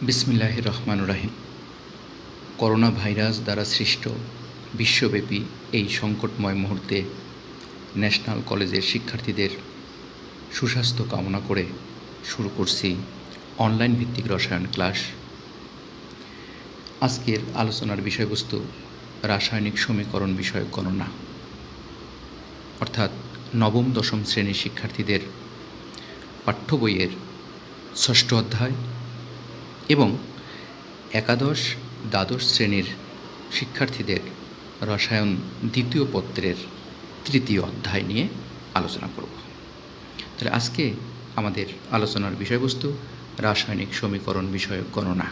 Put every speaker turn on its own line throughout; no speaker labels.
বিসমিল্লাহির রহমানির রহিম। Corona virus দ্বারা সৃষ্ট বিশ্বব্যাপী এই সংকটময় মুহূর্তে ন্যাশনাল কলেজের শিক্ষার্থীদের সুস্বাস্থ্য কামনা করে শুরু করছি অনলাইন ভিত্তিক রসায়ন ক্লাস। আজকের আলোচনার বিষয়বস্তু রাসায়নিক সমীকরণ বিষয়ক গণনা, অর্থাৎ নবম দশম শ্রেণীর শিক্ষার্থীদের পাঠ্য বইয়ের ষষ্ঠ অধ্যায় এবং একাদশ দ্বাদশ শ্রেণীর শিক্ষার্থীদের রসায়ন দ্বিতীয় পত্রের তৃতীয় অধ্যায় নিয়ে আলোচনা করব। তাহলে আজকে আমাদের আলোচনার বিষয়বস্তু রাসায়নিক সমীকরণ বিষয়ক গণনা।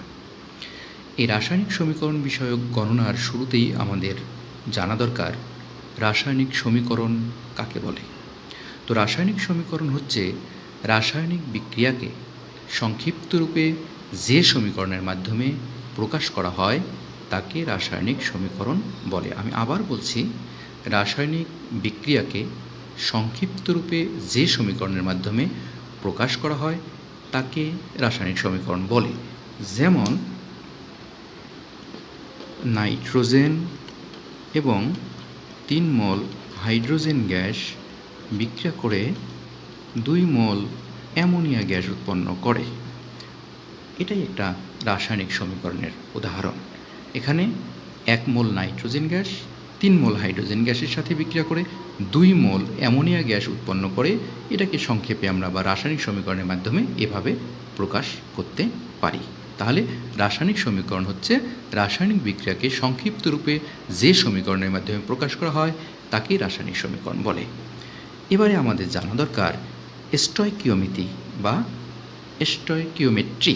এই রাসায়নিক সমীকরণ বিষয়ক গণনার শুরুতেই আমাদের জানা দরকার রাসায়নিক সমীকরণ কাকে বলে। তো রাসায়নিক সমীকরণ হচ্ছে রাসায়নিক বিক্রিয়াকে সংক্ষিপ্ত রূপে যে সমীকরণের মাধ্যমে প্রকাশ করা হয় তাকে রাসায়নিক সমীকরণ বলে। আমি আবার বলছি, রাসায়নিক বিক্রিয়াকে সংক্ষিপ্ত রূপে যে সমীকরণের মাধ্যমে প্রকাশ করা হয় তাকে রাসায়নিক সমীকরণ বলে। যেমন নাইট্রোজেন এবং 3 মোল হাইড্রোজেন গ্যাস বিক্রিয়া করে 2 মোল অ্যামোনিয়া গ্যাস উৎপন্ন করে। এটাই একটা রাসায়নিক সমীকরণের উদাহরণ। এখানে 1 মোল নাইট্রোজেন গ্যাস 3 মোল হাইড্রোজেন গ্যাসের সাথে বিক্রিয়া করে 2 মোল অ্যামোনিয়া গ্যাস উৎপন্ন করে। এটাকে সংক্ষেপে আমরা বা রাসায়নিক সমীকরণের মাধ্যমে এভাবে প্রকাশ করতে পারি। তাহলে রাসায়নিক সমীকরণ হচ্ছে রাসায়নিক বিক্রিয়াকে সংক্ষিপ্ত রূপে যে সমীকরণের মাধ্যমে প্রকাশ করা হয় তাকে রাসায়নিক সমীকরণ বলে। এবারে আমাদের জানা দরকার স্টয়কিওমিতি বা স্টয়কিওমেট্রি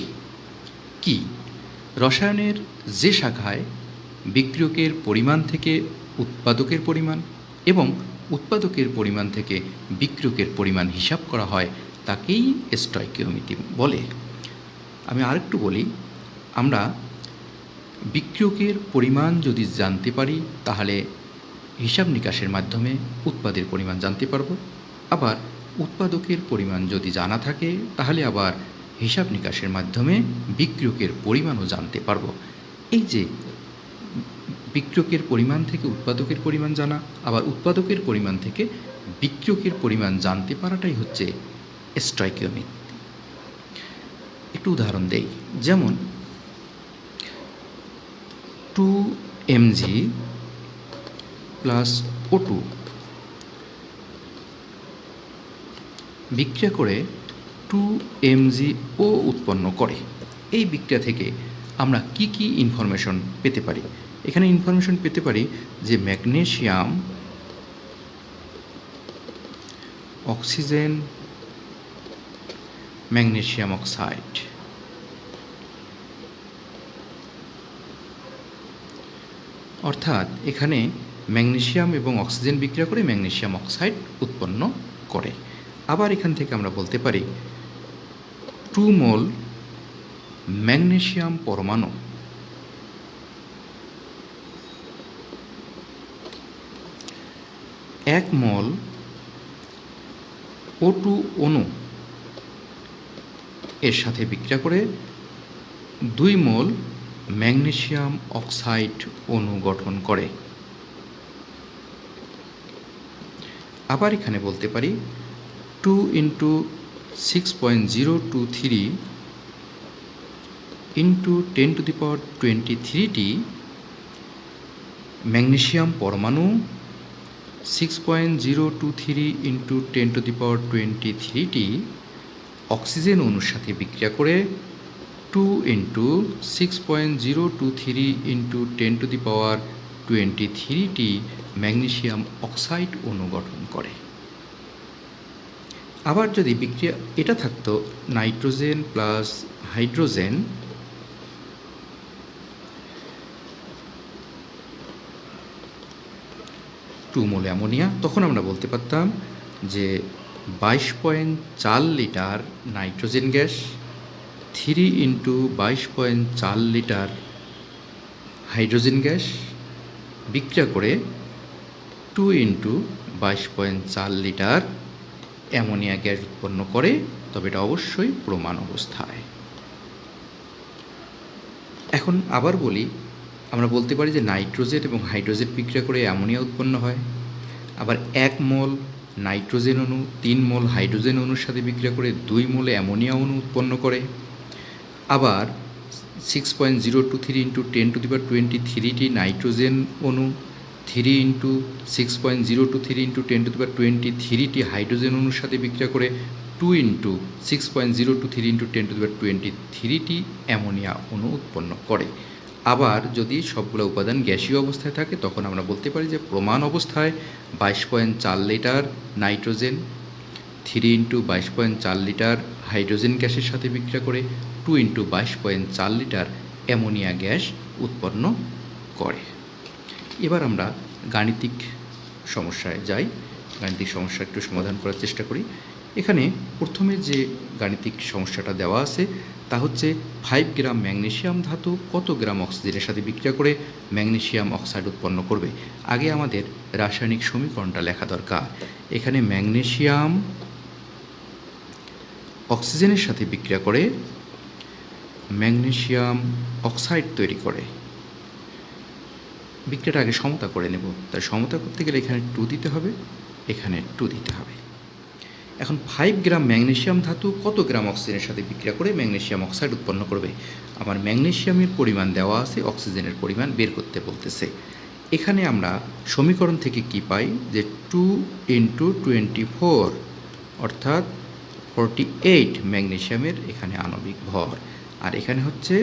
কি। রসায়নের যে শাখায় বিক্রিয়কের পরিমাণ থেকে উৎপাদকের পরিমাণ এবং উৎপাদকের পরিমাণ থেকে বিক্রিয়কের পরিমাণ হিসাব করা হয় তাকেই স্টয়কিওমিতি বলে। আমি আরেকটু বলি, আমরা বিক্রিয়কের পরিমাণ যদি জানতে পারি তাহলে হিসাব নিকাশের মাধ্যমে উৎপাদের পরিমাণ জানতে পারব। আবার উৎপাদকের পরিমাণ যদি জানা থাকে তাহলে আবার হিসাব নিকাশের মাধ্যমে বিক্রিয়কের পরিমাণও জানতে পারব। এই যে বিক্রিয়কের পরিমাণ থেকে উৎপাদকের পরিমাণ জানা, আবার উৎপাদকের পরিমাণ থেকে বিক্রিয়কের পরিমাণ জানতে পারাটাই হচ্ছে স্টয়কিওমেট্রি। একটু উদাহরণ দেই, যেমন 2 mg প্লাস O2 বিক্রিয়া করে 2 mgO উৎপন্ন করে। এই বিক্রিয়া থেকে আমরা কি কি ইনফরমেশন পেতে পারি? এখানে ইনফরমেশন পেতে পারি যে ম্যাগনেসিয়াম, অক্সিজেন, ম্যাগনেসিয়াম অক্সাইড। অর্থাৎ এখানে ম্যাগনেসিয়াম এবং অক্সিজেন বিক্রিয়া করে ম্যাগনেসিয়াম অক্সাইড উৎপন্ন করে। আবার এখান থেকে আমরা বলতে পারি 2 মোল ম্যাগনেসিয়াম পরমাণু 1 মোল O2 অণু এর সাথে বিক্রিয়া করে 2 মোল ম্যাগনেসিয়াম অক্সাইড অণু গঠন করে। আবার এখানে বলতে পারি 2 × 6.023 × 10⁻23টি ম্যাগনেসিয়াম পরমাণু 6.023 × 10⁻23টি অক্সিজেন অণুর সাথে বিক্রিয়া করে 2 × 6.023 × 10⁻23টি ম্যাগনেসিয়াম অক্সাইড অণু গঠন করে। আবার যদি বিক্রিয়া এটা থাকতো নাইট্রোজেন প্লাস হাইড্রোজেন, 2 মোল অ্যামোনিয়া, তখন আমরা বলতে পারতাম যে 22.4 litre nitrogen gas 3 × 22.4 litre hydrogen gas বিক্রিয়া করে 2 × 22.4 লিটার অ্যামোনিয়া গ্যাস উৎপন্ন করে, তবে এটা অবশ্যই প্রমাণ অবস্থায়। এখন আবার বলি, আমরা বলতে পারি যে নাইট্রোজেন এবং হাইড্রোজেন বিক্রিয়া করে অ্যামোনিয়া উৎপন্ন হয়। আবার 1 মোল নাইট্রোজেন অণু 3 মোল হাইড্রোজেন অণুর সাথে বিক্রিয়া করে 2 মোল অ্যামোনিয়া অণু উৎপন্ন করে। আবার 6.023 × 10⁻23টি নাইট্রোজেন অণু 3 × 6.023 × 10⁻23টি হাইড্রোজেন অণুর সাথে বিক্রিয়া করে 2 × 6.023 × 10⁻23টি অ্যামোনিয়া অণু উৎপন্ন করে। আবার যদি সবগুলো উপাদান গ্যাসীয় অবস্থায় থাকে তখন আমরা বলতে পারি যে প্রমাণ অবস্থায় 22.4 লিটার নাইট্রোজেন 3 × 22.4 লিটার হাইড্রোজেন গ্যাসের সাথে বিক্রিয়া করে 2 × 22.4 লিটার অ্যামোনিয়া গ্যাস উৎপন্ন করে। এবার আমরা গাণিতিক সমস্যায় যাই, গাণিতিক সমস্যা একটু সমাধান করার চেষ্টা করি। এখানে প্রথমে যে গাণিতিক সমস্যাটা দেওয়া আছে তা হচ্ছে 5 গ্রাম ম্যাগনেসিয়াম ধাতু কত গ্রাম অক্সিজেনের সাথে বিক্রিয়া করে ম্যাগনেসিয়াম অক্সাইড উৎপন্ন করবে। আগে আমাদের রাসায়নিক সমীকরণটা লেখা দরকার। এখানে ম্যাগনেসিয়াম অক্সিজেনের সাথে বিক্রিয়া করে ম্যাগনেসিয়াম অক্সাইড তৈরি করে। বিক্রিয়াটা আগে সমতা করে নেব। তাই সমতা করতে গেলে এখানে 2 দিতে হবে, এখানে 2 দিতে হবে। এখন 5 গ্রাম ম্যাগনেসিয়াম ধাতু কত গ্রাম অক্সিজেনের সাথে বিক্রিয়া করে ম্যাগনেসিয়াম অক্সাইড উৎপন্ন করবে। আমার ম্যাগনেসিয়ামের পরিমাণ দেওয়া আছে, অক্সিজেনের পরিমাণ বের করতে বলতেছে। এখানে আমরা সমীকরণ থেকে কি পাই যে 2 × 24 অর্থাৎ 48 ম্যাগনেসিয়ামের এখানে আণবিক ভর, আর এখানে হচ্ছে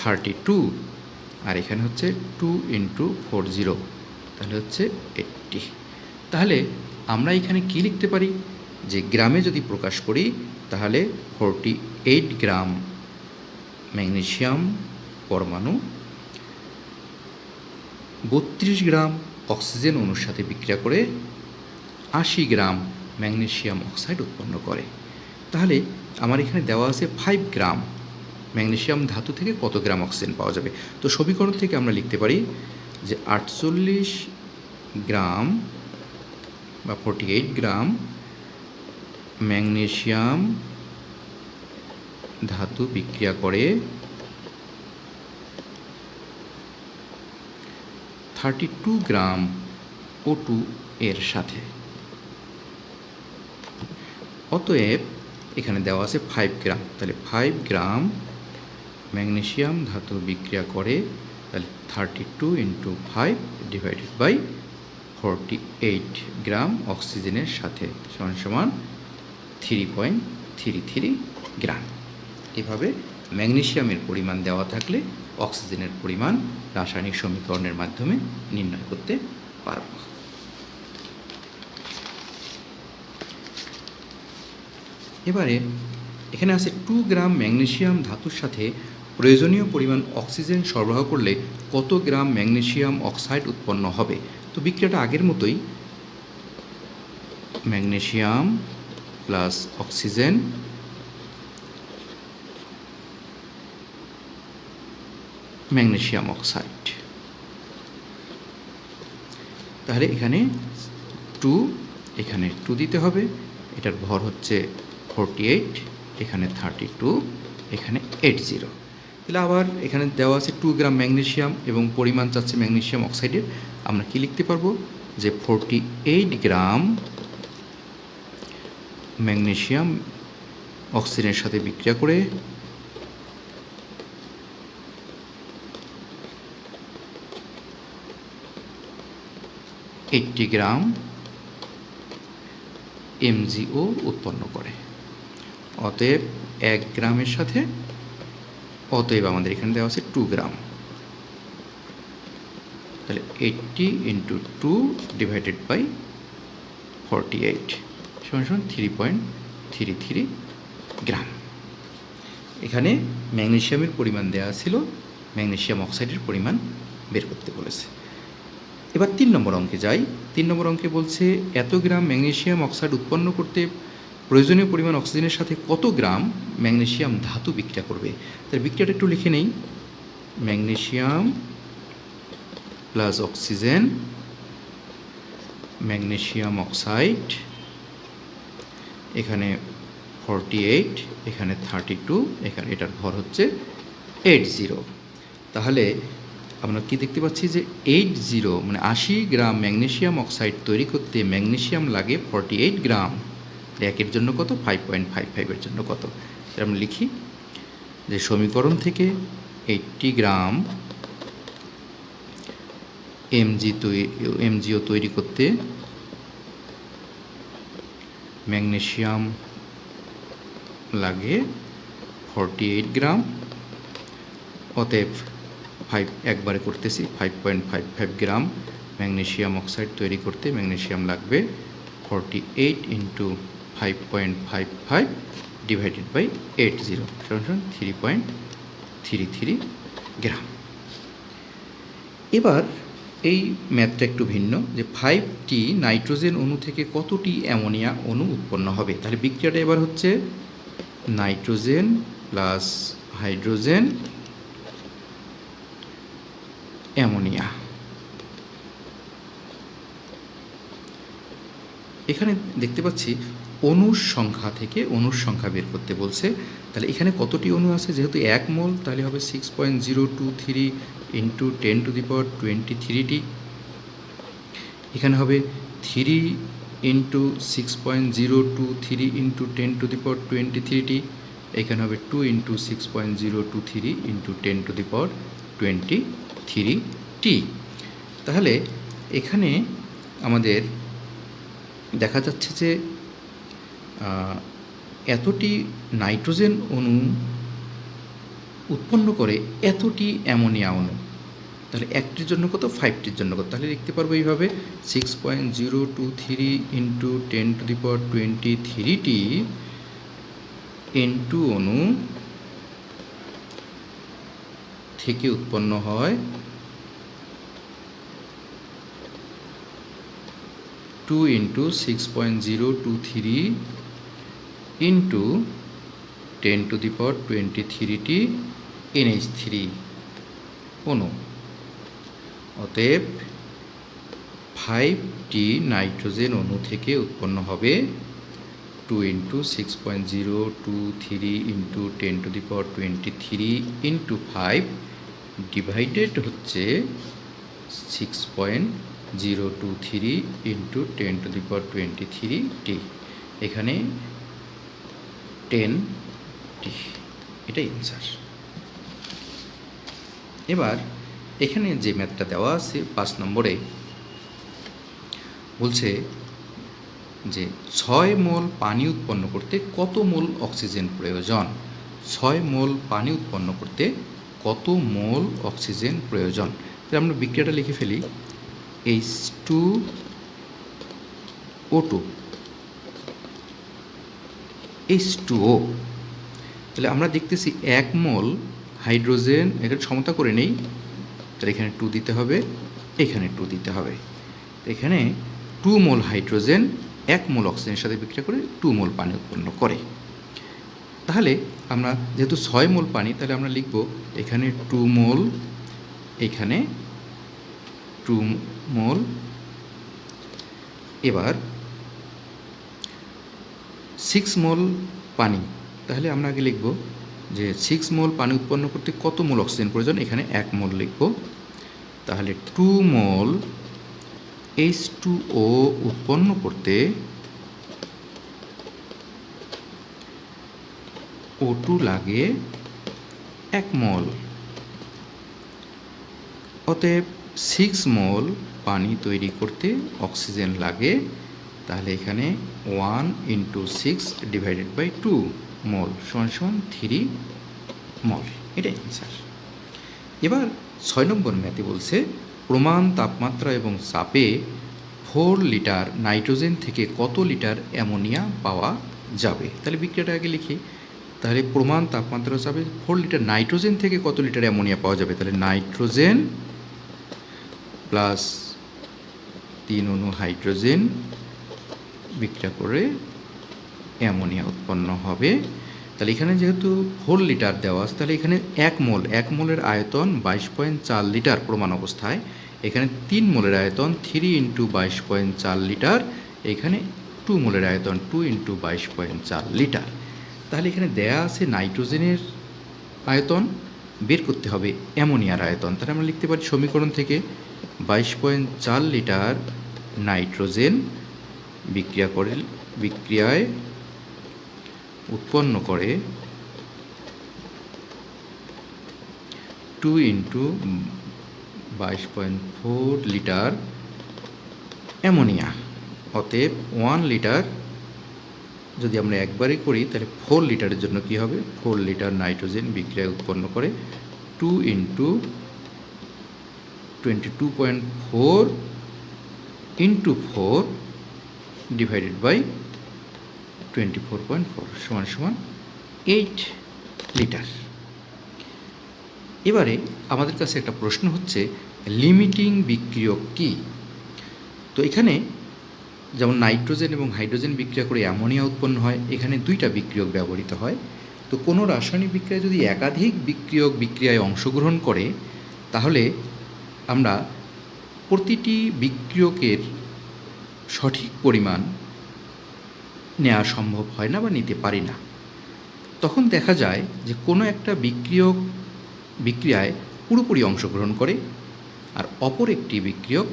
32, আর এখানে হচ্ছে 2 × 40, তাহলে হচ্ছে 80। তাহলে আমরা এখানে কি লিখতে পারি যে গ্রামে যদি প্রকাশ করি তাহলে 48 গ্রাম ম্যাগনেসিয়াম পরমাণু 32 গ্রাম অক্সিজেন অণুর সাথে বিক্রিয়া করে 80 গ্রাম ম্যাগনেসিয়াম অক্সাইড উৎপন্ন করে। তাহলে আমার এখানে দেওয়া আছে 5 গ্রাম ম্যাগনেসিয়াম ধাতু থেকে কত গ্রাম অক্সিজেন পাওয়া যাবে। তো সমীকরণ থেকে আমরা লিখতে পারি যে 48 গ্রাম বা 48 গ্রাম ম্যাগনেসিয়াম ধাতু বিক্রিয়া করে 32 গ্রাম O2 এর সাথে। অতএব এখানে দেওয়া আছে 5 গ্রাম, তাহলে 5 গ্রাম ম্যাগনেসিয়াম ধাতু বিক্রিয়া করে, তাহলে 32 × 5 ডিভাইডেড বাই 48 গ্রাম অক্সিজেনের সাথে সমান 3.33 গ্রাম। এভাবে ম্যাগনেসিয়ামের পরিমাণ দেওয়া থাকলে অক্সিজেনের পরিমাণ রাসায়নিক সমীকরণের মাধ্যমে নির্ণয় করতে পারব। এবারে এখানে আছে 2 গ্রাম ম্যাগনেসিয়াম ধাতুর সাথে প্রয়োজনীয় পরিমাণ অক্সিজেন সরবরাহ করলে কত গ্রাম ম্যাগনেসিয়াম অক্সাইড উৎপন্ন হবে। তো বিক্রিয়াটা আগের মতোই, magnesium plus oxygen magnesium oxide. তাহলে এখানে 2, এখানে 2 দিতে হবে। এটার ভর হচ্ছে 48, এখানে 32, এখানে 80। তাহলে আবার এখানে দেওয়া আছে 2 গ্রাম ম্যাগনেসিয়াম এবং পরিমাণ চাচ্ছে ম্যাগনেসিয়াম অক্সাইডের। আমরা কি লিখতে পারবো যে 48 গ্রাম ম্যাগনেসিয়াম অক্সিজেনের সাথে বিক্রিয়া করে 80 গ্রাম MgO উৎপন্ন করে। অতএব 1 গ্রামের সাথে, অতএব আমাদের এখানে দেওয়া আছে 2 গ্রাম, তাহলে 80 × 2 ডিভাইডেড বাই 48 সমান 3.33 গ্রাম। এখানে ম্যাগনেসিয়ামের পরিমাণ দেওয়া ছিল, ম্যাগনেসিয়াম অক্সাইডের পরিমাণ বের করতে বলেছে। এবার 3 নম্বর অঙ্কে যাই। 3 নম্বর অঙ্কে বলছে এত গ্রাম ম্যাগনেসিয়াম অক্সাইড উৎপন্ন করতে প্রয়োজনীয় পরিমাণ অক্সিজেনের সাথে কত গ্রাম ম্যাগনেসিয়াম ধাতু বিক্রিয়া করবে। তার বিক্রিয়াটা একটু লিখে নেই, magnesium plus oxygen magnesium oxide, এখানে 48, এখানে 32, এখানে এটার ভর হচ্ছে 80। তাহলে আমরা কি দেখতে পাচ্ছি যে 80 মানে 80 গ্রাম ম্যাগনেসিয়াম অক্সাইড তৈরি করতে ম্যাগনেসিয়াম লাগে 48 গ্রাম। একের জন্য কত? 5.55 এর জন্য কত? এটা আমরা লিখি যে সমীকরণ থেকে 80 গ্রাম এমজিও তৈরি করতে ম্যাগনেসিয়াম লাগে 48 গ্রাম। অতএব একবারে করতেছি 5.55 গ্রাম ম্যাগনেসিয়াম অক্সাইড তৈরি করতে ম্যাগনেসিয়াম লাগবে 48 ইন্টু 5.55 ডিভাইডেড বাই 80 সমান 3.33 গ্রাম। এবার এই ম্যাথটা একটু ভিন্ন, যে 5টি নাইট্রোজেন অণু থেকে কতটি অ্যামোনিয়া অণু উৎপন্ন হবে। তাহলে বিক্রিয়াটা এবার হচ্ছে নাইট্রোজেন প্লাস হাইড্রোজেন অ্যামোনিয়া। এখানে দেখতে পাচ্ছি অণুর সংখ্যা থেকে অণুর সংখ্যা বের করতে বলছে। তাহলে এখানে কতটি অণু আছে? যেহেতু 1 মোল, তাহলে হবে 6.023 ইন্টু 10⁻23টি। এখানে হবে 3 ইন্টু 6.023 ইন্টু 10⁻23টি। এখানে হবে 2 ইন্টু 6.023 ইন্টু 10⁻23টি। তাহলে এখানে আমাদের দেখা যাচ্ছে যে এতটি নাইট্রোজেন অণু উৎপন্ন করে এতটি অ্যামোনিয়া অণু। তাহলে একটির জন্য কত? 5টির জন্য কত? তাহলে লিখতে পারবো এইভাবে 6.023 ইন্টু 10⁻23টি N2 অণু থেকে উৎপন্ন হয় 2 ইন্টু 6.023 ইন্টু 10⁻23টি NH3 অণু। অতএব 5টি নাইট্রোজেন অণু থেকে উৎপন্ন হবে 2 ইন্টু 6.023 ইন্টু 10⁻23 ইন্টু 5 ডিভাইডেড হচ্ছে 6.023 ইন্টু 10⁻23টি। এখানে 10টি, এটাই অ্যান্সার। এবার এখানে যে ম্যাথটা দেওয়া আছে 5 নম্বরে বলছে যে 6 মোল পানি উৎপন্ন করতে কত মোল অক্সিজেন প্রয়োজন। 6 মোল পানি উৎপন্ন করতে কত মোল অক্সিজেন প্রয়োজন। তাহলে আমরা বিক্রিয়াটা লিখে ফেলি H2O2 H2O। তাহলে আমরা দেখতেছি 1 মোল হাইড্রোজেন, এখানে সমতা করে নেই, তাহলে এখানে 2 দিতে হবে, এখানে 2 দিতে হবে। এখানে 2 মোল হাইড্রোজেন 1 মোল অক্সিজেনের সাথে বিক্রিয়া করে 2 মোল পানি উৎপন্ন করে। তাহলে আমরা যেহেতু 6 মোল পানি, তাহলে আমরা লিখব এখানে 2 মোল, এখানে 2 মোল। এবার 6 মোল পানি, তাহলে আমরা আগে লিখব যে 6 মোল পানি উৎপন্ন করতে কত মোল অক্সিজেন প্রয়োজন। এখানে 1 মোল লিখব। তাহলে 2 মোল H2O উৎপন্ন করতে O2 লাগে 1 মোল। অতএব 6 মোল পানি তৈরি করতে অক্সিজেন লাগে, তাহলে এখানে 1 ইন্টু 6 ডিভাইডেড বাই 2 মোল সমান 3 মোল, এটাই অ্যান্সার। এবার 6 নম্বর ম্যাথে বলছে প্রমাণ তাপমাত্রা এবং চাপে 4 লিটার নাইট্রোজেন থেকে কত লিটার অ্যামোনিয়া পাওয়া যাবে। তাহলে বিক্রিয়াটা আগে লিখি। তাহলে প্রমাণ তাপমাত্রা চাপে 4 লিটার নাইট্রোজেন থেকে কত লিটার অ্যামোনিয়া পাওয়া যাবে। তাহলে নাইট্রোজেন প্লাস 3 অণু হাইড্রোজেন বিক্রিয়া করে অ্যামোনিয়া উৎপন্ন হবে। তাহলে এখানে যেহেতু 4 লিটার দেওয়া আছে, তাহলে এখানে 1 মোলের আয়তন 22.4 লিটার প্রমাণ অবস্থায়। এখানে 3 মোলের আয়তন 3 ইন্টু 22.4 লিটার। এখানে 2 মোলের আয়তন 2 ইন্টু 22.4 লিটার। তাহলে এখানে দেয়া আছে নাইট্রোজেনের আয়তন বের করতে হবে অ্যামোনিয়ার আয়তন। তাহলে আমরা লিখতে পারি সমীকরণ থেকে 22.4 লিটার নাইট্রোজেন বিক্রিয়ায় উৎপন্ন করে 2 × 22.4 লিটার অ্যামোনিয়া। অতএব 1 লিটার যদি আমরা একবারই করি তাহলে 4 লিটারের জন্য কি হবে, 4 লিটার নাইট্রোজেন বিক্রিয়ায় উৎপন্ন করে 2 × 22.4 × 4 ডিভাইডেড বাই 24.4 সমান 8 লিটার। এবারে আমাদের কাছে একটা প্রশ্ন হচ্ছে লিমিটিং বিক্রিয়ক কি। তো এখানে যেমন নাইট্রোজেন এবং হাইড্রোজেন বিক্রিয়া করে অ্যামোনিয়া উৎপন্ন হয়, এখানে দুইটা বিক্রিয়ক ব্যবহৃত হয়। তো কোনো রাসায়নিক বিক্রিয়ায় যদি একাধিক বিক্রিয়ক বিক্রিয়ায় অংশগ্রহণ করে তাহলে আমরা প্রতিটি বিক্রিয়কের সঠিক পরিমাণ নেওয়া সম্ভব হয় না বা নিতে পারি না। তখন দেখা যায় যে কোনো একটা বিক্রিয়ায় পুরোপুরি অংশগ্রহণ করে আর অপর একটি বিক্রিয়ক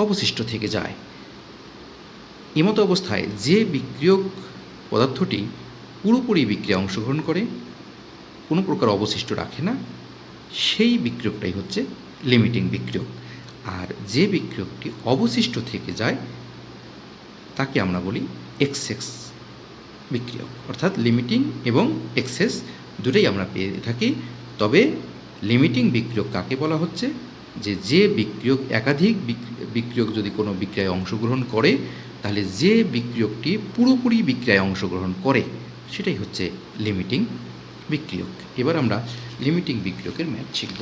অবশিষ্ট থেকে যায়। এমতো অবস্থায় যে বিক্রিয়ক পদার্থটি পুরোপুরি বিক্রিয়ায় অংশগ্রহণ করে কোনো প্রকার অবশিষ্ট রাখে না সেই বিক্রিয়কটাই হচ্ছে লিমিটিং বিক্রিয়ক। আর যে বিক্রিয়কটি অবশিষ্ট থেকে যায় তাকে আমরা বলি এক্সেস বিক্রিয়ক। অর্থাৎ লিমিটিং এবং এক্সেস দুটোই আমরা পেয়ে থাকি। তবে লিমিটিং বিক্রিয়ক কাকে বলা হচ্ছে, যে বিক্রিয়ক একাধিক বিক্রিয়ক যদি কোনো বিক্রিয়ায় অংশগ্রহণ করে তাহলে যে বিক্রিয়কটি পুরোপুরি বিক্রিয়ায় অংশগ্রহণ করে সেটাই হচ্ছে লিমিটিং বিক্রিয়ক। এবার আমরা লিমিটিং বিক্রিয়কের ম্যাথ শিখব।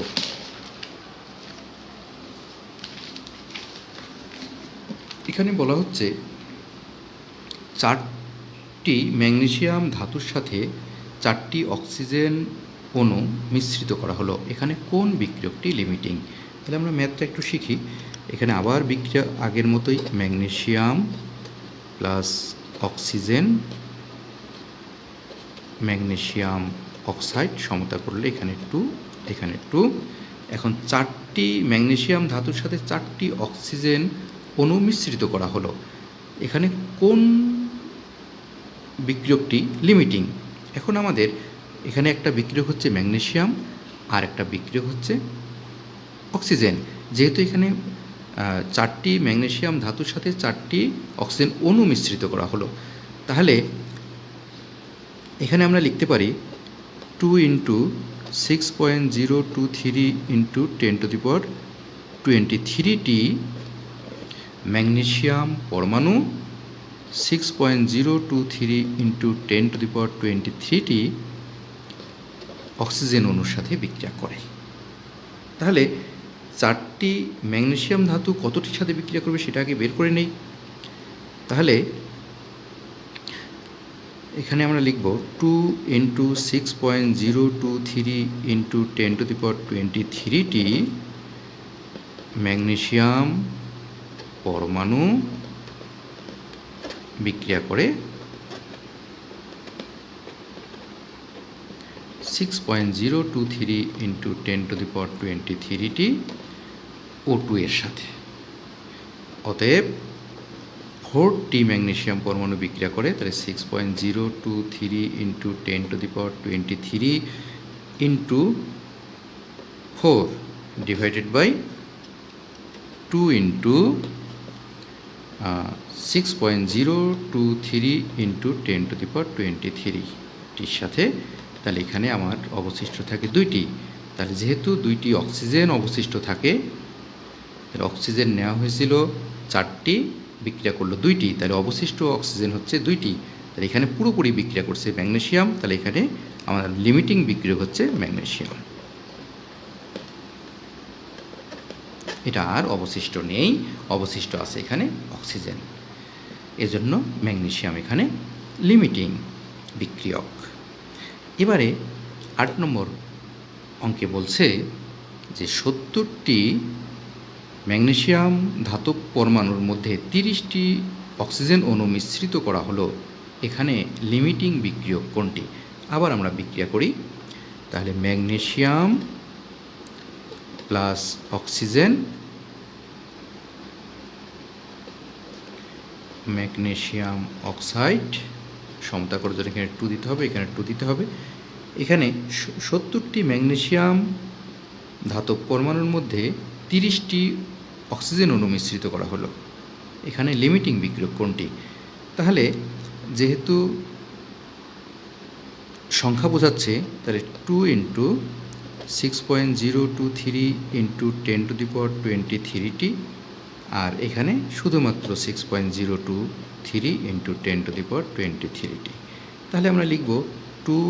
এখানে বলা হচ্ছে 4টি ম্যাগনেসিয়াম ধাতুর সাথে 4টি অক্সিজেন অণু মিশ্রিত করা হলো। এখানে কোন বিক্রিয়কটি লিমিটিং? তাহলে আমরা ম্যাথটা একটু শিখি। এখানে আবার বিক্রিয়া আগের মতোই, magnesium plus oxygen, magnesium oxide সমতা করলে এখানে 2 এখানে 2। এখন 4টি ম্যাগনেসিয়াম ধাতুর সাথে 4টি অক্সিজেন অণু মিশ্রিত করা হলো। এখানে কোন বিক্রিয়কটি লিমিটিং? এখন আমাদের এখানে একটা বিক্রিয়ক হচ্ছে ম্যাগনেসিয়াম আর একটা বিক্রিয়ক হচ্ছে অক্সিজেন। যেহেতু এখানে 4টি ম্যাগনেসিয়াম ধাতুর সাথে 4টি অক্সিজেন অণু মিশ্রিত করা হলো, তাহলে এখানে আমরা লিখতে পারি 2 × 6.023 × 10⁻23টি ম্যাগনেসিয়াম পরমাণু 6.023 × 10⁻23টি অক্সিজেন অণুর সাথে বিক্রিয়া করে। তাহলে 4টি ম্যাগনেসিয়াম ধাতু কতটির সাথে বিক্রিয়া করবে সেটা আগে বের করে নেই। তাহলে এখানে আমরা লিখব 2 × 6.023 × 10⁻23টি ম্যাগনেসিয়াম পরমাণু বিক্রিয়া করে 6.023 × 10⁻23টি O2 এর সাথে। অতএব 4টি ম্যাগনেসিয়াম পরমাণু বিক্রিয়া করে, তাহলে 6.023 × 10⁻23 × 4 ডিভাইডেড বাই 2 × 6.023 × 10⁻23টির সাথে। তাহলে এখানে আমার অবশিষ্ট থাকে 2টি। তাহলে যেহেতু 2টি অক্সিজেন অবশিষ্ট থাকে, তাহলে অক্সিজেন নেওয়া হয়েছিল 4টি, বিক্রিয়া করলো 2টি, তাহলে অবশিষ্ট অক্সিজেন হচ্ছে 2টি। তাহলে এখানে পুরোপুরি বিক্রিয়া করছে ম্যাগনেসিয়াম, তাহলে এখানে আমার লিমিটিং বিক্রিয়া হচ্ছে ম্যাগনেসিয়াম। এটা আর অবশিষ্ট নেই, অবশিষ্ট আছে এখানে অক্সিজেন। এজন্য ম্যাগনেসিয়াম এখানে লিমিটিং বিক্রিয়ক। এবারে 8 নম্বর অঙ্কে বলছে যে 70টি ম্যাগনেসিয়াম ধাতব পরমাণুর মধ্যে 30টি অক্সিজেন অণু মিশ্রিত করা হলো। এখানে লিমিটিং বিক্রিয়ক কোনটি? আবার আমরা বিক্রিয়া করি। তাহলে magnesium plus oxygen, magnesium oxide, সমতা করার জন্য এখানে 2 দিতে হবে, এখানে 2 দিতে হবে। এখানে 70টি ম্যাগনেসিয়াম ধাতব পরমাণুর মধ্যে 30টি অক্সিজেন অণু মিশ্রিত করা হলো। এখানে লিমিটিং বিক্রিয়ক কোনটি? তাহলে যেহেতু সংখ্যা বোঝাচ্ছে, তাহলে 2 × 6.023 × 10⁻23টি, আর এখানে শুধুমাত্র 6.023 × 10⁻23টি। তাহলে আমরা লিখব 2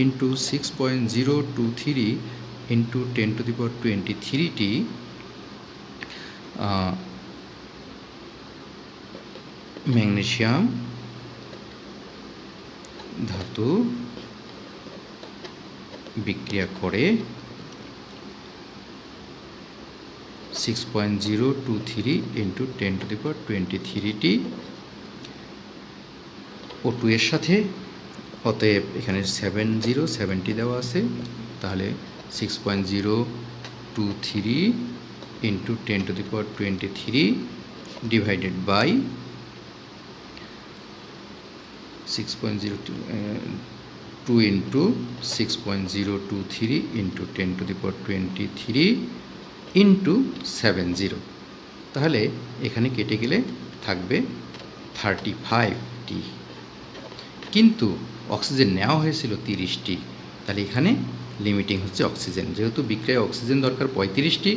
× 6.023 × 10⁻23টি ম্যাগনেসিয়াম ধাতু বিক্রিয়া করে 6.023 × 10⁻23টি O2 এর সাথে। অতএব এখানে 70 দেওয়া আছে, তাহলে 6.023 × 10⁻23 ডিভাইডেড বাই 2 × 6.023 × 10⁻23 × 70। তাহলে এখানে কেটে গেলে থাকবে 35টি, কিন্তু অক্সিজেন নেওয়া হয়েছিল 30টি। তাহলে এখানে লিমিটিং হচ্ছে অক্সিজেন, যেহেতু বিক্রিয়ায় অক্সিজেন দরকার 35টি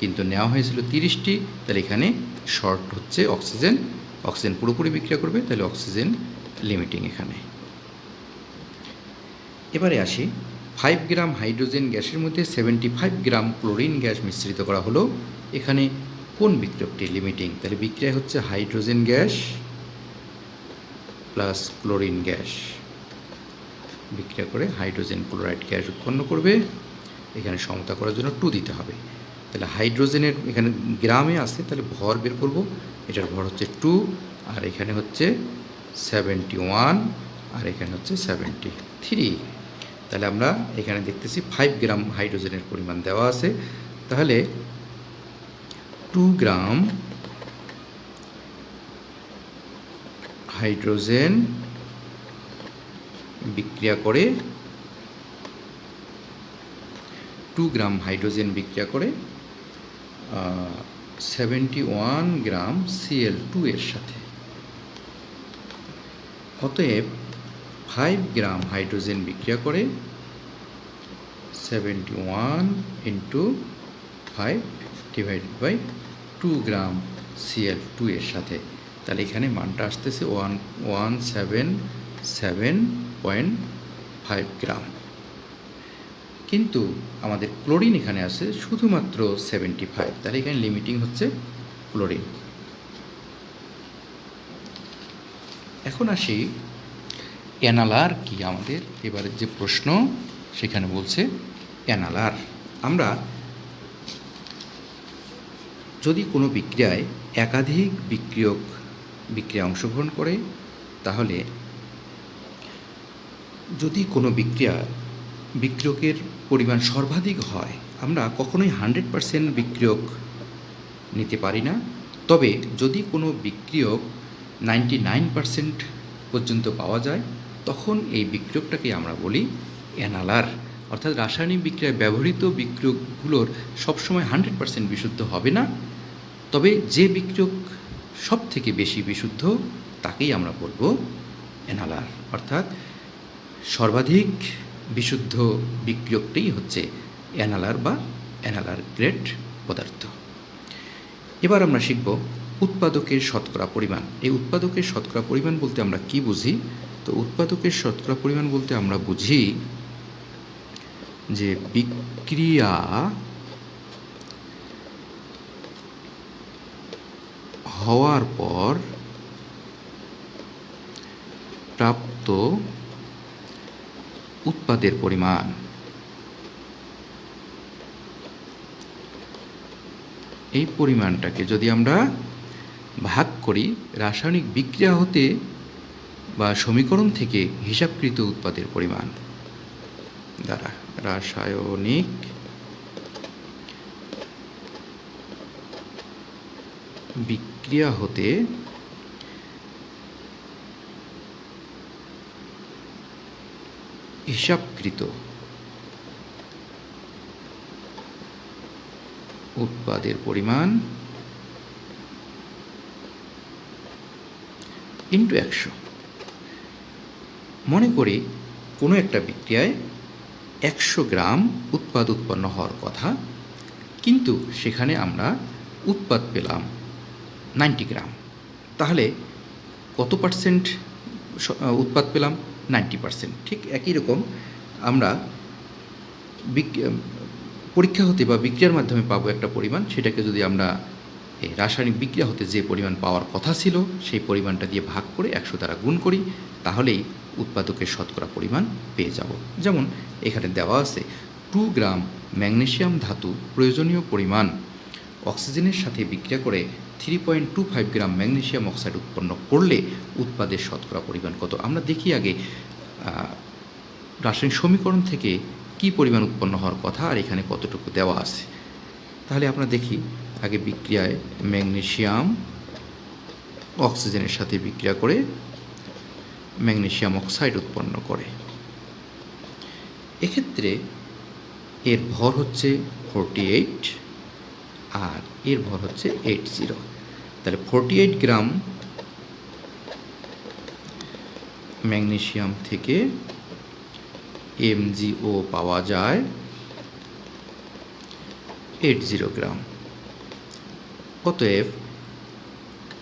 কিন্তু নেওয়া হয়েছিল 30টি, তাহলে এখানে শর্ট হচ্ছে অক্সিজেন। অক্সিজেন পুরোপুরি বিক্রিয়া করবে, তাহলে অক্সিজেন লিমিটিং এখানে। এবারে আসি, 5 গ্রাম হাইড্রোজেন গ্যাসের মধ্যে 75 গ্রাম ক্লোরিন গ্যাস মিশ্রিত করা হলো। এখানে কোন বিক্রিয়কটি লিমিটিং? তাহলে বিক্রিয়া হচ্ছে hydrogen gas plus chlorine gas বিক্রিয়া করে হাইড্রোজেন ক্লোরাইড গ্যাস উৎপন্ন করবে। এখানে সমতা করার জন্য 2 দিতে হবে। তাহলে হাইড্রোজেনের এখানে গ্রামে আছে, তাহলে ভর বের করব। এটার ভর হচ্ছে 2, আর এখানে হচ্ছে 71, আর এখানে হচ্ছে 73। তাহলে আমরা এখানে দেখতেছি 5 গ্রাম হাইড্রোজেনের পরিমাণ দেওয়া আছে। তাহলে 2 গ্রাম হাইড্রোজেন বিক্রিয়া করে 71 গ্রাম Cl2 এর সাথে। অতএব 5 গ্রাম হাইড্রোজেন বিক্রিয়া করে 71 × 5 ডিভাইডেড বাই 2 গ্রাম Cl2 এর সাথে। তাহলে এখানে মানটা আসতেছে 177.5 গ্রাম। কিন্তু আমাদের ক্লোরিন এখানে আছে শুধুমাত্র 75, তাহলে এখানে লিমিটিং হচ্ছে ক্লোরিন। এখন আসি অ্যানালার কি আমাদের এবারের যে প্রশ্ন, সেখানে বলছে অ্যানালার। আমরা যদি কোনো বিক্রিয়ায় একাধিক বিক্রিয়া অংশগ্রহণ করে, তাহলে যদি কোনো বিক্রিয়কের পরিমাণ সর্বাধিক হয়, আমরা কখনোই 100% বিক্রিয়ক নিতে পারি না। তবে যদি কোনো বিক্রিয়ক 99% পর্যন্ত পাওয়া যায়, তখন এই বিক্রিয়কটাকে আমরা বলি অ্যানালার। অর্থাৎ রাসায়নিক বিক্রিয়ায় ব্যবহৃত বিক্রিয়কগুলোর সবসময় 100% বিশুদ্ধ হবে না, তবে যে বিক্রিয়ক সব থেকে বেশি বিশুদ্ধ তাকেই আমরা বলবো অ্যানালার। অর্থাৎ সর্বাধিক বিশুদ্ধ বিক্রিয়কটাই হচ্ছে অ্যানালার বা অ্যানালার গ্রেড পদার্থ। এবার আমরা শিখব উৎপাদকের শতকরা পরিমাণ। এই উৎপাদকের শতকরা পরিমাণ বলতে আমরা কি বুঝি? তো উৎপাদকের শতকরা পরিমাণ বলতে আমরা বুঝি যে বিক্রিয়া হওয়ার পর প্রাপ্ত উৎপাদের পরিমাণ। এই পরিমাণটাকে যদি আমরা ভাগ করি রাসায়নিক বিক্রিয়া হতে বা সমীকরণ থেকে হিসাবকৃত উৎপাদের পরিমাণ, দ্বারা রাসায়নিক বিক্রিয়া হতে হিসাবকৃত উৎপাদের পরিমাণ ইন্টু 100। মনে করি কোনো একটা বিক্রিয়ায় 100 গ্রাম উৎপাদ উৎপন্ন হওয়ার কথা, কিন্তু সেখানে আমরা উৎপাদ পেলাম 90 গ্রাম। তাহলে কত পার্সেন্ট উৎপাদ পেলাম? 90%। ঠিক একই রকম আমরা পরীক্ষা হতে বা বিক্রিয়ার মাধ্যমে পাবো একটা পরিমাণ, সেটাকে যদি আমরা এই রাসায়নিক বিক্রিয়া হতে যে পরিমাণ পাওয়ার কথা ছিল সেই পরিমাণটা দিয়ে ভাগ করে 100 দ্বারা গুণ করি, তাহলেই উৎপাদকের শতকরা পরিমাণ পেয়ে যাব। যেমন এখানে দেওয়া আছে 2 গ্রাম ম্যাগনেসিয়াম ধাতু প্রয়োজনীয় পরিমাণ অক্সিজেনের সাথে বিক্রিয়া করে 3.25 গ্রাম ম্যাগনেসিয়াম অক্সাইড উৎপন্ন করলে উৎপাদের শতকরা পরিমাণ কত। আমরা দেখি আগে রাসায়নিক সমীকরণ থেকে কি পরিমাণ উৎপন্ন হওয়ার কথা আর এখানে কতটুকু দেওয়া আছে। তাহলে আমরা দেখি আগে বিক্রিয়ায় ম্যাগনেসিয়াম অক্সিজেনের সাথে বিক্রিয়া করে ম্যাগনেসিয়াম অক্সাইড উৎপন্ন করে। এক্ষেত্রে এর ভর হচ্ছে 48 আর এর ভর হচ্ছে 80। তাহলে 48 গ্রাম ম্যাগনেসিয়াম থেকে MgO পাওয়া যায় 80 গ্রাম। অতএব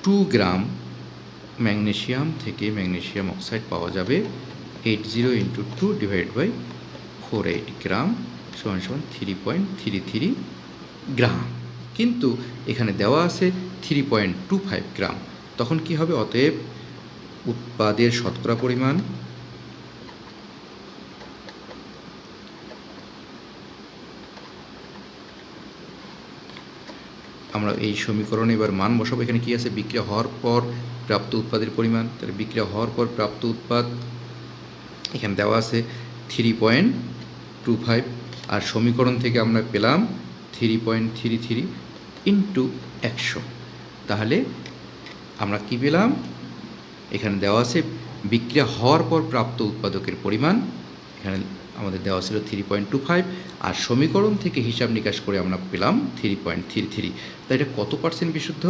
2 গ্রাম ম্যাগনেসিয়াম থেকে ম্যাগনেসিয়াম অক্সাইড পাওয়া যাবে 80 ইন্টু 2 ডিভাইড বাই 48 গ্রাম সমান সমান 3.33 গ্রাম। কিন্তু এখানে দেওয়া আছে 3.25 গ্রাম। তখন কি হবে? অতএব উৎপাদের শতকরা পরিমাণ আমরা এই সমীকরণে এবার মান বসাবো। এখানে কি আছে? বিক্রিয়া হওয়ার পর প্রাপ্ত উৎপাদের পরিমাণ। তাহলে বিক্রিয়া হওয়ার পর প্রাপ্ত উৎপাদ এখানে দেওয়া আছে 3.25 আর সমীকরণ থেকে আমরা পেলাম 3.33 ইন্টু 100। তাহলে আমরা কি পেলাম? এখানে দেওয়া আছে বিক্রিয়া হওয়ার পর প্রাপ্ত উৎপাদকের পরিমাণ, এখানে আমাদের দেওয়া ছিল 3.25 আর সমীকরণ থেকে হিসাব নিকাশ করে আমরা পেলাম 3.33। তাই এটা কত পার্সেন্ট বিশুদ্ধ?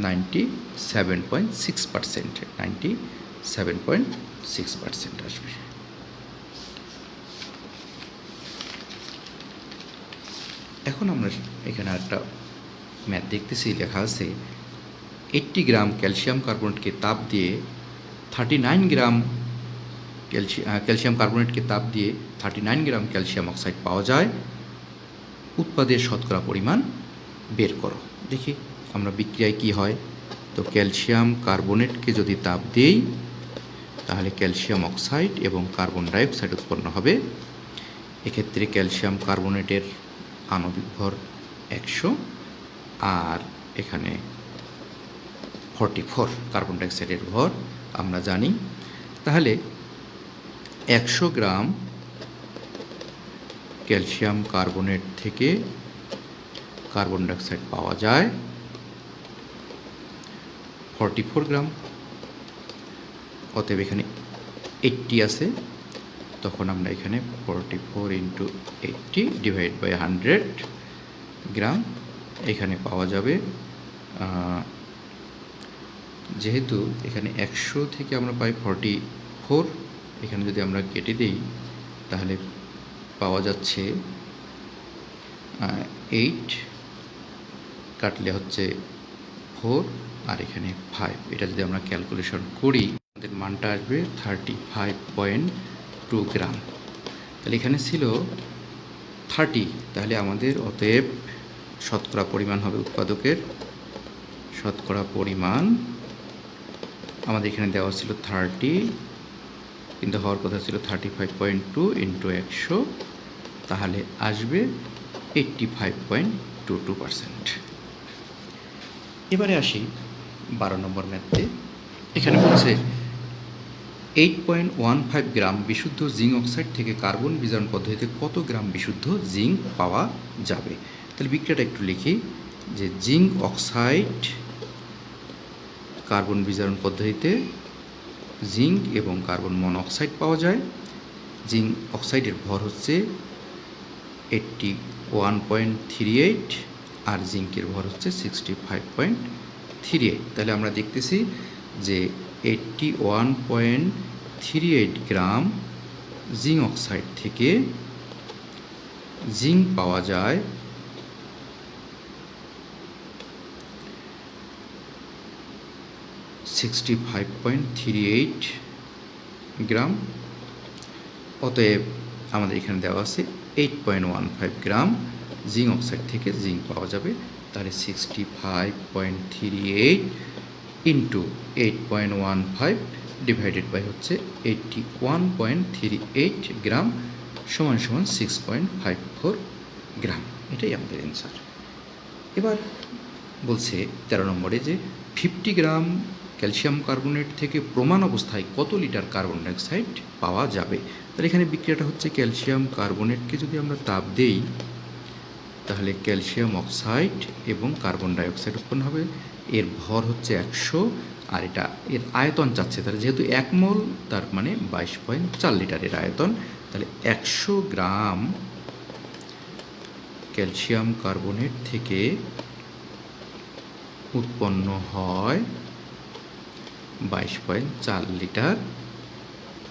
97.6%। 97.6% আসবে। এখন আমরা এখানে একটা ম্যাথ দেখতেছি, লেখা আছে 80 গ্রাম ক্যালসিয়াম কার্বনেটকে তাপ দিয়ে 39 গ্রাম ক্যালসিয়াম কার্বনেটকে তাপ দিয়ে 39 গ্রাম ক্যালসিয়াম অক্সাইড পাওয়া যায়। উৎপাদের শতকরা পরিমাণ বের করো। দেখি আমরা বিক্রিয়ায় কি হয়। তো ক্যালসিয়াম কার্বনেটকে যদি তাপ দেই তাহলে ক্যালসিয়াম অক্সাইড এবং কার্বন ডাইঅক্সাইড উৎপন্ন হবে। এক্ষেত্রে ক্যালসিয়াম কার্বনেটের আণবিক ভর 100 আর এখানে 44 কার্বন ডাইঅক্সাইডের ভর আমরা জানি। তাহলে 100 গ্রাম ক্যালসিয়াম কার্বনেট থেকে কার্বন ডাইঅক্সাইড পাওয়া যায় 44 গ্রাম। অতএব এখানে 80 আছে, তখন আমরা এখানে 44 ইন্টু 80 ডিভাইড বাই 100 গ্রাম এখানে পাওয়া যাবে। যেহেতু এখানে 100 থেকে আমরা পাই 44, এখানে যদি আমরা কেটে দিই তাহলে পাওয়া যাচ্ছে 8, কাটলে হচ্ছে 4 আর এখানে 5। এটা যদি আমরা ক্যালকুলেশন করি আমাদের মানটা আসবে 35.2 গ্রাম। তাহলে এখানে ছিল 30, তাহলে আমাদের অতএব শতকরা পরিমাণ হবে উৎপাদকের শতকরা পরিমাণ আমাদের এখানে দেওয়া ছিল 30, কিন্তু হওয়ার কথা ছিল 35.2 ইন্টু 100, তাহলে আসবে 85.22%। এবারে আসি 12 নম্বর ম্যাথে। এখানে বলছে 8.15 গ্রাম বিশুদ্ধ জিঙ্ক অক্সাইড থেকে কার্বন বিজারণ পদ্ধতিতে কত গ্রাম বিশুদ্ধ জিঙ্ক পাওয়া যাবে? তাহলে বিক্রিয়াটা একটু লিখি, যে জিঙ্ক অক্সাইড কার্বন বিজারণ পদ্ধতিতে জিঙ্ক এবং কার্বন মনোক্সাইড পাওয়া যায়। জিঙ্ক অক্সাইডের ভর হচ্ছে 81.38 আর জিঙ্কের ভর হচ্ছে 65.38। তাহলে আমরা দেখতেছি যে 81.38 গ্রাম জিঙ্ক অক্সাইড থেকে জিঙ্ক পাওয়া যায় 65.38 গ্রাম। অতএব আমাদের এখানে দেওয়া আছে 8.15 গ্রাম জিঙ্ক অক্সাইড থেকে জিঙ্ক পাওয়া যাবে। তাহলে 65.38 ইন্টু 8.15 ডিভাইডেড বাই হচ্ছে 81.38 গ্রাম সমান সমান 6.54 গ্রাম। এটাই আমাদের অ্যান্সার। এবার বলছে 13 নম্বরে যে 50 গ্রাম ক্যালসিয়াম কার্বনেট থেকে প্রমাণ অবস্থায় কত লিটার কার্বন ডাইঅক্সাইড পাওয়া যাবে? তাহলে এখানে বিক্রিয়াটা হচ্ছে ক্যালসিয়াম কার্বনেটকে যদি আমরা তাপ দেই তাহলে ক্যালসিয়াম অক্সাইড এবং কার্বন ডাইঅক্সাইড উৎপন্ন হবে। এর ভর হচ্ছে 100 আর এটা এর আয়তন চাচ্ছে, তাহলে যেহেতু 1 মোল তার মানে 22.4 লিটারের আয়তন। তাহলে 100 গ্রাম ক্যালসিয়াম কার্বনেট থেকে উৎপন্ন হয় 22.4 লিটার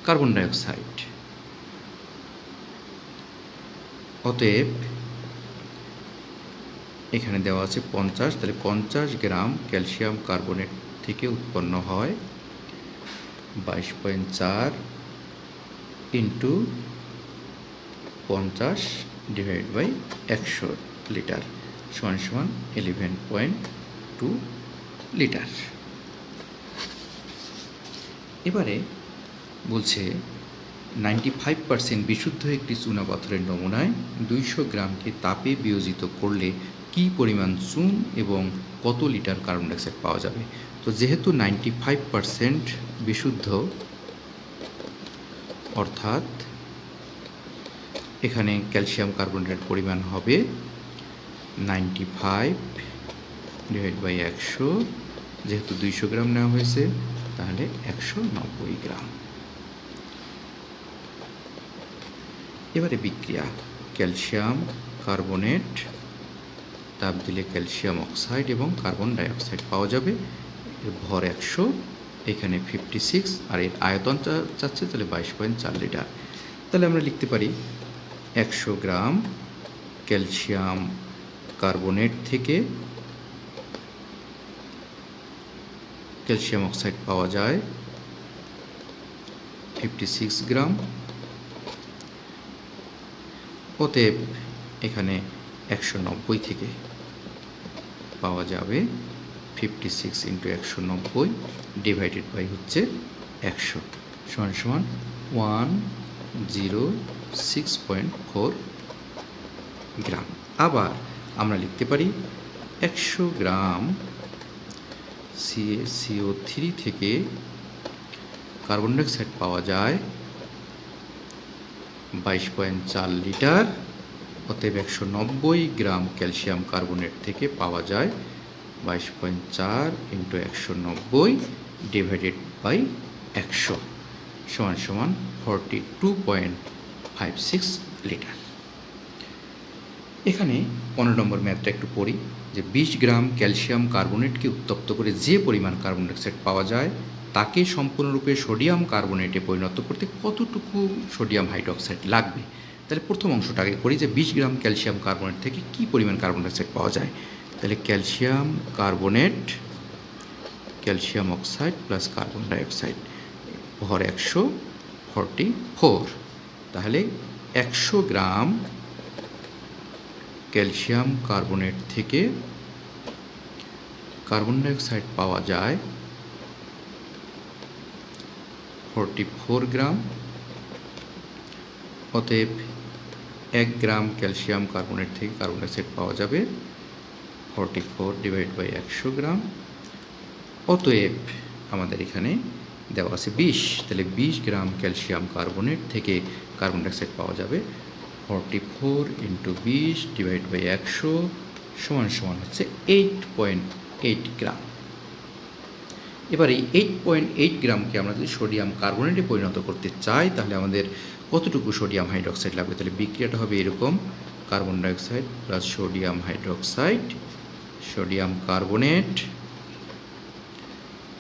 কার্বন ডাইঅক্সাইড। অতএব এখানে দেওয়া আছে 50, তাহলে 50 গ্রাম ক্যালসিয়াম কার্বনেট থেকে উৎপন্ন হয় 22.4 ইন্টু 50 ডিভাইড বাই 100 লিটার সমান সমান 11.2 লিটার। এবারে বলছে 95% বিশুদ্ধ একটি চুনা পাথরের নমুনায় 200 গ্রামকে তাপে বিয়োজিত করলে কী পরিমাণ চুন এবং কত লিটার কার্বন ডাইঅক্সাইড পাওয়া যাবে? তো যেহেতু 95% বিশুদ্ধ, অর্থাৎ এখানে ক্যালসিয়াম কার্বনেটের পরিমাণ হবে 95 ডিভাইড বাই 100, যেহেতু 200 গ্রাম নেওয়া হয়েছে তাহলে 190 গ্রাম। এবারে বিক্রিয়া ক্যালসিয়াম কার্বনেট তাপ দিলে ক্যালসিয়াম অক্সাইড এবং কার্বন ডাইঅক্সাইড পাওয়া যাবে। এর ভর 100, এখানে 56 আর এর আয়তন চাচ্ছে, তাহলে 22.4 লিটার। তাহলে আমরা লিখতে পারি 100 গ্রাম ক্যালসিয়াম কার্বনেট থেকে ক্যালসিয়াম অক্সাইড পাওয়া যায় 56 গ্রাম। অতএব এখানে 190 থেকে পাওয়া যাবে 56 ইন্টু 190 ডিভাইডেড বাই হচ্ছে 100 সমান সমান 106.4 গ্রাম। আবার আমরা লিখতে পারি 100 গ্রাম CO3 থেকে কার্বন ডাইঅক্সাইড পাওয়া যায় 22.4 লিটার। অতএব 190 গ্রাম ক্যালসিয়াম কার্বনেট থেকে পাওয়া যায় 22.4 ইন্টু 190 ডিভাইডেড বাই 100 সমান সমান 42.56 লিটার। এখানে 15 নম্বর ম্যাথটা একটু পড়ি, যে 20 গ্রাম ক্যালসিয়াম কার্বনেটকে উত্তপ্ত করে যে পরিমাণ কার্বন ডাইঅক্সাইড পাওয়া যায় তাকে সম্পূর্ণরূপে সোডিয়াম কার্বনেটে পরিণত করতে কতটুকু সোডিয়াম হাইড্রোক্সাইড লাগবে? তাহলে প্রথম অংশটাকে করি, যে 20 গ্রাম ক্যালসিয়াম কার্বনেট থেকে কি পরিমাণ কার্বন ডাইঅক্সাইড পাওয়া যায়? তাহলে calcium carbonate, calcium oxide plus carbon dioxide, ভর 144। তাহলে 100 গ্রাম ক্যালসিয়াম কার্বনেট থেকে কার্বন ডাইঅক্সাইড পাওয়া যায় 44 গ্রাম। অতএব 1 গ্রাম ক্যালসিয়াম কার্বনেট থেকে কার্বন ডাইঅক্সাইড পাওয়া যাবে 44 ডিভাইড বাই 100 গ্রাম। অতএব আমাদের এখানে দেওয়া আছে 20, তাহলে 20 গ্রাম ক্যালসিয়াম কার্বনেট থেকে কার্বন ডাইঅক্সাইড পাওয়া যাবে 44 × 20 ডিভাইড বাই 100 সমান হচ্ছে 8.8 গ্রাম। এবার এই 8.8 গ্রামকে আমরা যদি সোডিয়াম কার্বনেটে পরিণত করতে চাই তাহলে আমাদের কতটুকু সোডিয়াম হাইড্রোক্সাইড লাগবে? তাহলে বিক্রিয়াটা হবে এরকম: carbon dioxide plus sodium hydroxide, sodium carbonate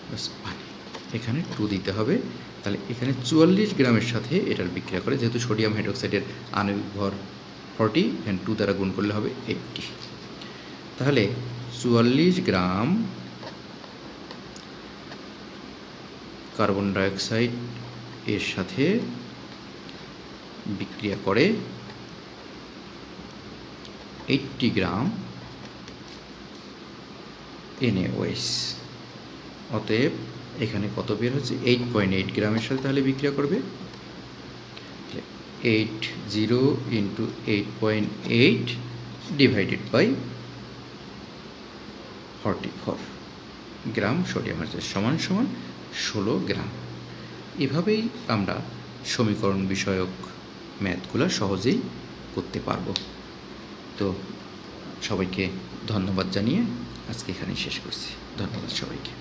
plus পানি, এখানে 2 দিতে হবে। তাহলে এখানে 44 গ্রামের সাথে এটার বিক্রিয়া করে, যেহেতু সোডিয়াম হাইড্রোক্সাইডের আণবিক ভর 40 এখানে 2 দ্বারা গুণ করলে হবে 80। তাহলে 44 গ্রাম কার্বন ডাইঅক্সাইড এর সাথে বিক্রিয়া করে 80 গ্রাম NaOH। অতএব এখানে কত বের হচ্ছে? 8.8 গ্রামের সাথে তাহলে বিক্রিয়া করবে 80 × 8.8 divided by 44 gram sodium hydroxide সমান 16 গ্রাম। এভাবেই আমরা সমীকরণ বিষয়ক ম্যাথগুলো সহজেই করতে পারবো। তো সবাইকে ধন্যবাদ জানিয়ে আজকে এখানেই শেষ করছি। ধন্যবাদ সবাইকে।